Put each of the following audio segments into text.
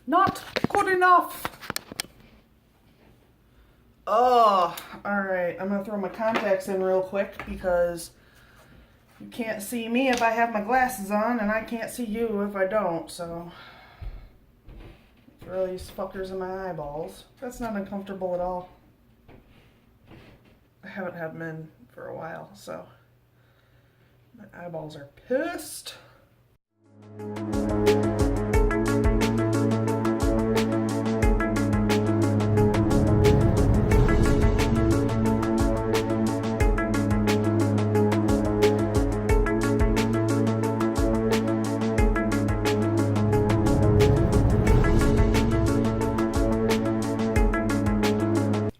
Not good enough. Oh, alright. I'm gonna throw my contacts in real quick because you can't see me if I have my glasses on, and I can't see you if I don't, so throw these fuckers in my eyeballs. That's not uncomfortable at all. I haven't had them in for a while, so my eyeballs are pissed.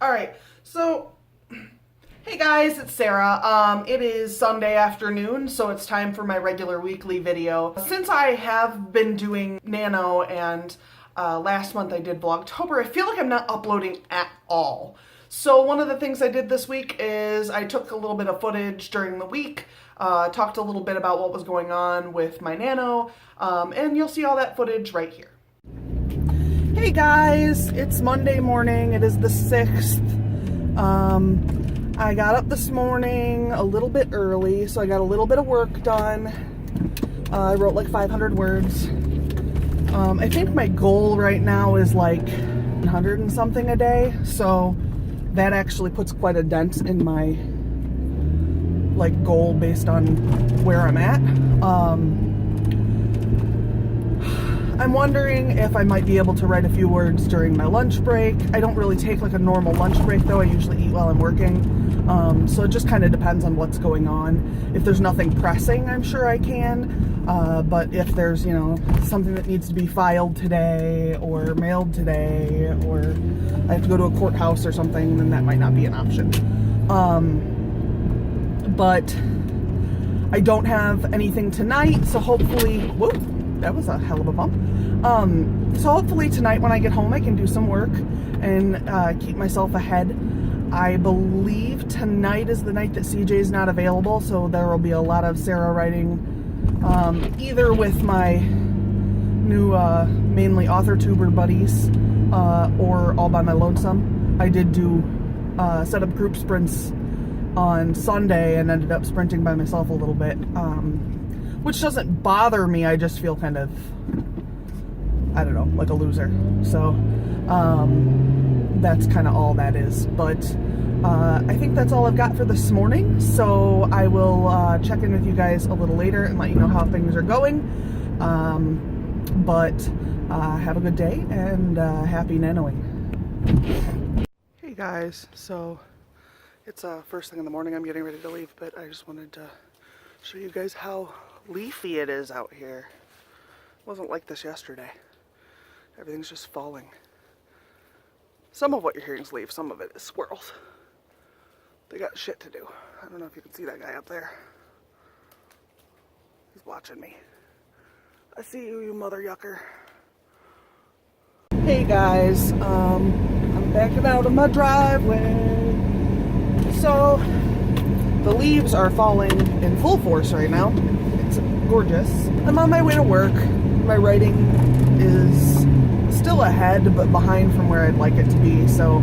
Alright, so hey guys, it's Sarah. It is Sunday afternoon, so it's time for my regular weekly video. Since I have been doing Nano and last month I did Vlogtober, I feel like I'm not uploading at all. So one of the things I did this week is I took a little bit of footage during the week, talked a little bit about what was going on with my Nano, and you'll see all that footage right here. Hey guys, it's Monday morning. It is the 6th. I got up this morning a little bit early, so I got a little bit of work done. I wrote like 500 words. I think my goal right now is like 100 and something a day, so that actually puts quite a dent in my like goal based on where I'm at. I'm wondering if I might be able to write a few words during my lunch break. I don't really take like a normal lunch break though. I usually eat while I'm working. So it just kind of depends on what's going on. If there's nothing pressing, I'm sure I can. But if there's, you know, something that needs to be filed today or mailed today, or I have to go to a courthouse or something, then that might not be an option. But I don't have anything tonight, so hopefully, whoop, that was a hell of a bump. So hopefully tonight when I get home I can do some work and keep myself ahead. I believe tonight is the night that CJ's not available, so there will be a lot of Sarah writing, either with my new mainly author-tuber buddies or all by my lonesome. I did do set up group sprints on Sunday and ended up sprinting by myself a little bit, which doesn't bother me. I just feel kind of, I don't know, like a loser. So that's kind of all that is. But I think that's all I've got for this morning. So I will check in with you guys a little later and let you know how things are going. But have a good day and happy nanoing. Hey guys, so it's first thing in the morning. I'm getting ready to leave, but I just wanted to show you guys how leafy it is out here. It wasn't like this yesterday. Everything's just falling. Some of what you're hearing is leaves, some of it is squirrels. They got shit to do. I don't know if you can see that guy up there. He's watching me. I see you, you mother yucker. Hey guys, I'm backing out of my driveway. So, the leaves are falling in full force right now. It's gorgeous. I'm on my way to work. My writing is still ahead, but behind from where I'd like it to be. So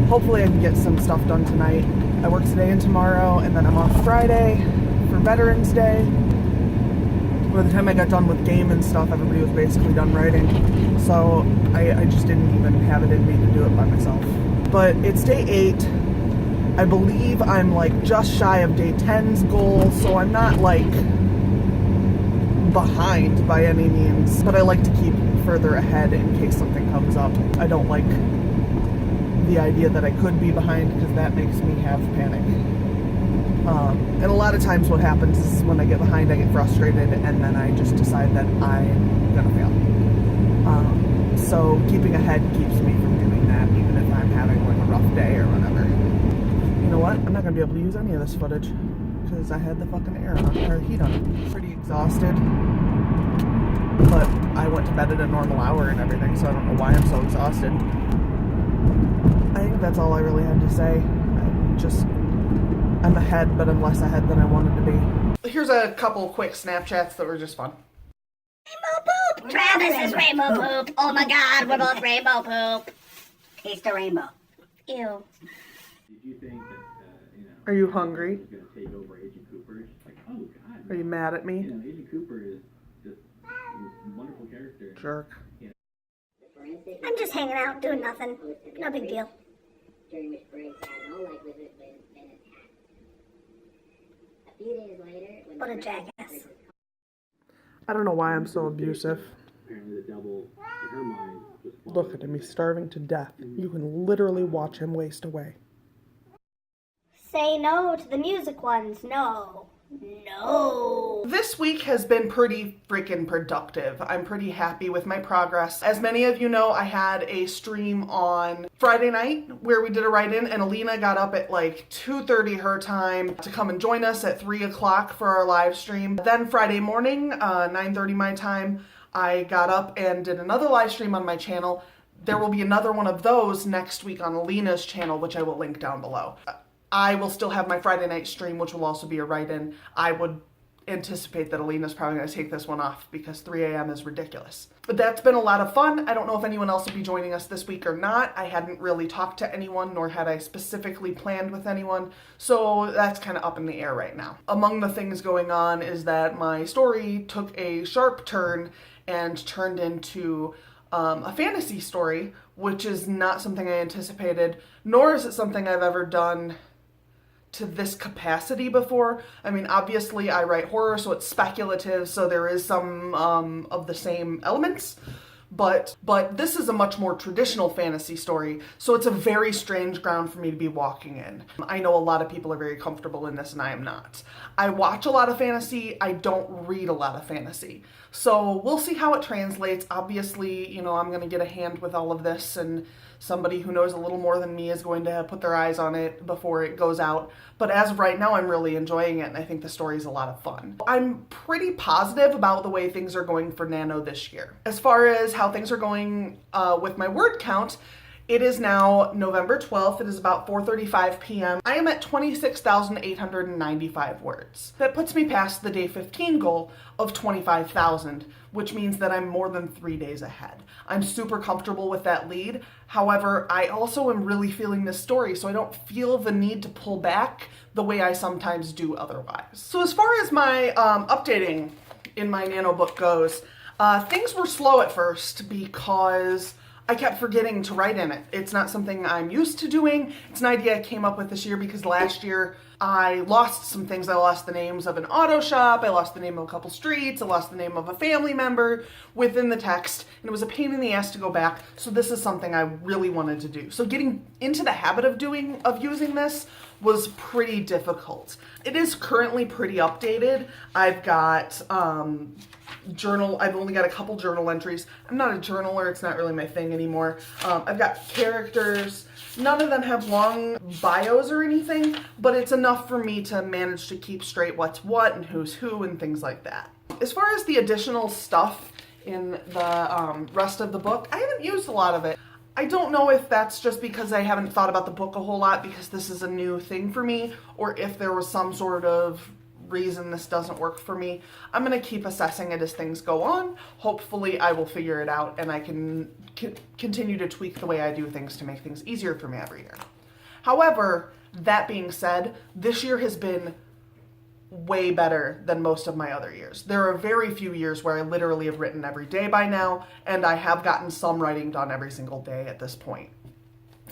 hopefully I can get some stuff done tonight. I work today and tomorrow, and then I'm off Friday for Veterans Day. By the time I got done with game and stuff, everybody was basically done writing. So I just didn't even have it in me to do it by myself. But it's day 8. I believe I'm like just shy of day 10's goal, so I'm not like behind by any means, but I like to keep further ahead in case something comes up. I don't like the idea that I could be behind because that makes me have panic. And a lot of times what happens is when I get behind I get frustrated and then I just decide that I'm gonna fail. So keeping ahead keeps me from doing that, even if I'm having like a rough day or whatever. You know what? I'm not gonna be able to use any of this footage because I had the fucking heat on it. Pretty exhausted, but I went to bed at a normal hour and everything, so I don't know why I'm so exhausted. I think that's all I really had to say. I'm ahead, but I'm less ahead than I wanted to be. Here's a couple quick Snapchats that were just fun. Hey, Mo Poop! Travis is rainbow poop. Oh my god, we're both rainbow poop. Taste the rainbow. Ew. Did you think that, Are you hungry? was going to take over Agent Cooper? It's like, oh god. Are you mad at me? Agent Cooper is just a wonderful character. Jerk. I'm just hanging out, doing nothing. No big deal. During which Briggs had no likelihood been attacked. A few days later, when What a jackass. I don't know why I'm so abusive. Apparently the devil, in her mind, was Look at him, he's starving to death. You can literally watch him waste away. Say no to the music ones. No. No. This week has been pretty freaking productive. I'm pretty happy with my progress. As many of you know, I had a stream on Friday night where we did a write-in, and Alina got up at like 2:30 her time to come and join us at 3 o'clock for our live stream. Then Friday morning, 9:30 my time, I got up and did another live stream on my channel. There will be another one of those next week on Alina's channel, which I will link down below. I will still have my Friday night stream, which will also be a write-in. I would anticipate that Alina's probably going to take this one off because 3 a.m. is ridiculous. But that's been a lot of fun. I don't know if anyone else will be joining us this week or not. I hadn't really talked to anyone, nor had I specifically planned with anyone. So that's kind of up in the air right now. Among the things going on is that my story took a sharp turn and turned into a fantasy story, which is not something I anticipated, nor is it something I've ever done to this capacity before. I mean, obviously I write horror, so it's speculative, so there is some of the same elements, but this is a much more traditional fantasy story, so it's a very strange ground for me to be walking in. I know a lot of people are very comfortable in this, and I am not. I watch a lot of fantasy, I don't read a lot of fantasy. So we'll see how it translates. Obviously, you know, I'm going to get a hand with all of this, and somebody who knows a little more than me is going to put their eyes on it before it goes out. But as of right now, I'm really enjoying it, and I think the story is a lot of fun. I'm pretty positive about the way things are going for Nano this year. As far as how things are going with my word count, it is now November 12th. It is about 4:35 p.m. I am at 26,895 words. That puts me past the day 15 goal of 25,000, which means that I'm more than 3 days ahead. I'm super comfortable with that lead. However, I also am really feeling this story, so I don't feel the need to pull back the way I sometimes do otherwise. So as far as my updating in my Nano book goes, things were slow at first because I kept forgetting to write in it. It's not something I'm used to doing. It's an idea I came up with this year because last year I lost some things. I lost the names of an auto shop, I lost the name of a couple streets, I lost the name of a family member within the text, and it was a pain in the ass to go back. So this is something I really wanted to do. So getting into the habit of using this was pretty difficult. It is currently pretty updated. I've got I've only got a couple journal entries. I'm not a journaler, it's not really my thing anymore. I've got characters. None of them have long bios or anything, but it's enough for me to manage to keep straight what's what and who's who and things like that. As far as the additional stuff in the rest of the book, I haven't used a lot of it. I don't know if that's just because I haven't thought about the book a whole lot because this is a new thing for me, or if there was some sort of reason this doesn't work for me. I'm going to keep assessing it as things go on. Hopefully I will figure it out and I can continue to tweak the way I do things to make things easier for me every year. However, that being said, this year has been way better than most of my other years. There are very few years where I literally have written every day by now, and I have gotten some writing done every single day at this point.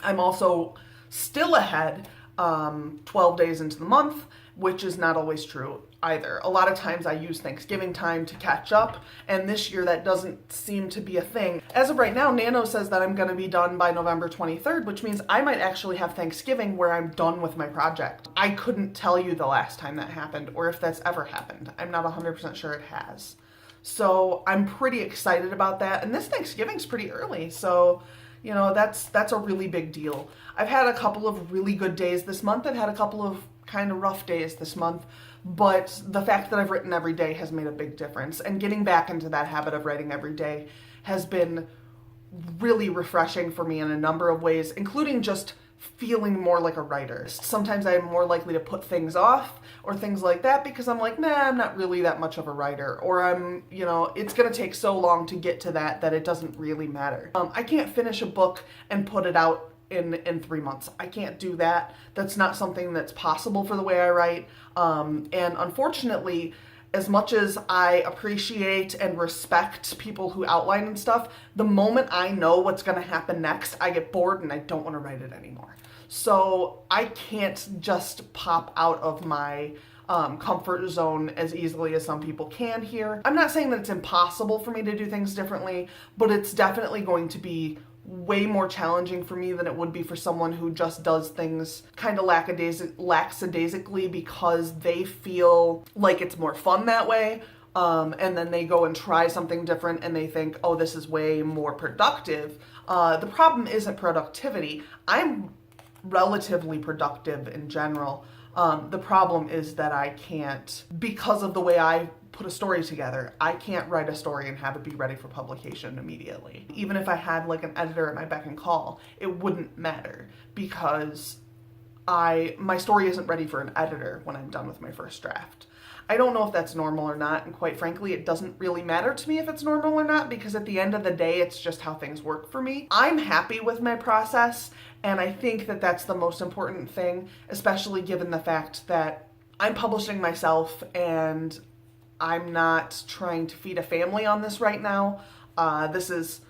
I'm also still ahead 12 days into the month, which is not always true either. A lot of times I use Thanksgiving time to catch up, and this year that doesn't seem to be a thing. As of right now, Nano says that I'm going to be done by November 23rd, which means I might actually have Thanksgiving where I'm done with my project. I couldn't tell you the last time that happened, or if that's ever happened. I'm not 100% sure it has. So I'm pretty excited about that, and this Thanksgiving's pretty early, so you know, that's a really big deal. I've had a couple of really good days this month. I've had a couple of kind of rough days this month, but the fact that I've written every day has made a big difference, and getting back into that habit of writing every day has been really refreshing for me in a number of ways, including just feeling more like a writer. Sometimes I'm more likely to put things off or things like that because I'm like, nah, I'm not really that much of a writer, or I'm, you know, it's gonna take so long to get to that it doesn't really matter. I can't finish a book and put it out in 3 months. I can't do that. That's not something that's possible for the way I write. And unfortunately, as much as I appreciate and respect people who outline and stuff, the moment I know what's going to happen next, I get bored and I don't want to write it anymore. So I can't just pop out of my comfort zone as easily as some people can here. I'm not saying that it's impossible for me to do things differently, but it's definitely going to be way more challenging for me than it would be for someone who just does things kind of lackadaisically because they feel like it's more fun that way. And then they go and try something different and they think, oh, this is way more productive. The problem isn't productivity. I'm relatively productive in general. The problem is that I can't, because of the way I put a story together, I can't write a story and have it be ready for publication immediately. Even if I had like an editor at my beck and call, it wouldn't matter because my story isn't ready for an editor when I'm done with my first draft. I don't know if that's normal or not, and quite frankly, it doesn't really matter to me if it's normal or not, because at the end of the day, it's just how things work for me. I'm happy with my process, and I think that that's the most important thing, especially given the fact that I'm publishing myself and I'm not trying to feed a family on this right now. This is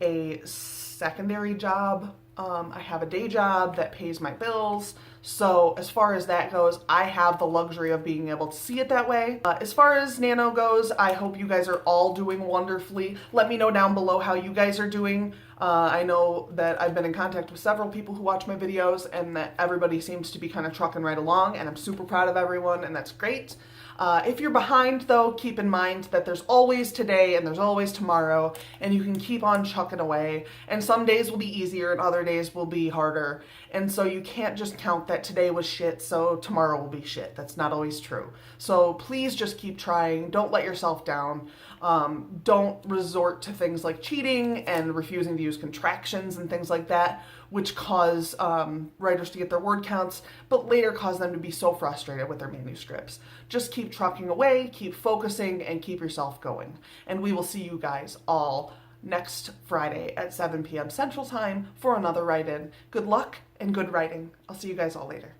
a secondary job. I have a day job that pays my bills. So as far as that goes, I have the luxury of being able to see it that way. As far as Nano goes, I hope you guys are all doing wonderfully. Let me know down below how you guys are doing. I know that I've been in contact with several people who watch my videos and that everybody seems to be kind of trucking right along, and I'm super proud of everyone, and that's great. If you're behind though, keep in mind that there's always today and there's always tomorrow, and you can keep on chucking away, and some days will be easier and other days will be harder, and so you can't just count that today was shit so tomorrow will be shit. That's not always true. So please just keep trying. Don't let yourself down. Don't resort to things like cheating and refusing to use contractions and things like that, which cause writers to get their word counts, but later cause them to be so frustrated with their manuscripts. Just keep trucking away, keep focusing, and keep yourself going. And we will see you guys all next Friday at 7 p.m. Central Time for another write-in. Good luck and good writing. I'll see you guys all later.